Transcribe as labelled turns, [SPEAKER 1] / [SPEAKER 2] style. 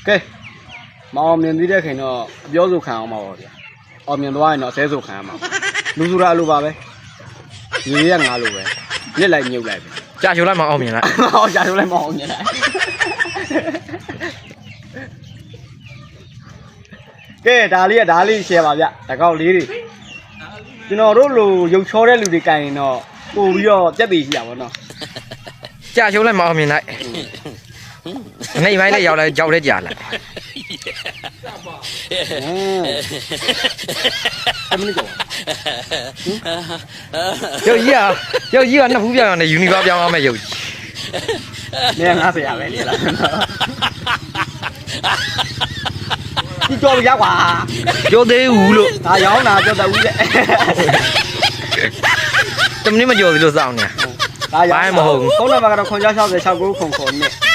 [SPEAKER 1] ကဲမအောင်မြင်သေးတဲ့ခင်တော့အပြောဆိုခံအောင်ပါဗျာအောင်မြင်သွားရင်တော့ဆဲဆိုခံရမှာလူဆိုတာအလိုပါပဲညီရငါလိုပဲညစ်လိုက်ညုတ်လိုက်ပဲ
[SPEAKER 2] ကြာချိုလိုက်မအောင်မြင်လိုက်
[SPEAKER 1] ဟောကြာလို့လည်းမအောင်မြင်လိုက်ကဲဒါလေး share ပါဗျဒါကောက်လေးတွေကျွန်တော်တို့လိုရုပ်ချောတဲ့လူတွေကင်ရင်တော့ပို့ပြီးတော့ပြက်တည်ရှိရပါတော့
[SPEAKER 2] ကြာချိုလိုက်မအောင်မြင်လိုက်အနေပိုင်းလေးရောက်လဲကြောက်လဲကြာလိုက်
[SPEAKER 1] အမင်းကြော
[SPEAKER 2] ရုပ်ကြီးကနှစ်ဖူးပြောင်းနေယူနီဗာပြောင်းအောင်မဲ့ရုပ်ကြီး
[SPEAKER 1] နေ90ရပဲလေလားဒီကြော်ရကွာ
[SPEAKER 2] ပြောသေးဘူးလို့
[SPEAKER 1] ဒါရောင်းတာကြောက်တဦးတဲ့
[SPEAKER 2] တမင်းမကြော်သေးလို့စောင်းနေ
[SPEAKER 1] ဒါရောင်းဖုန်းနံပါတ်ကတော့9606999နဲ့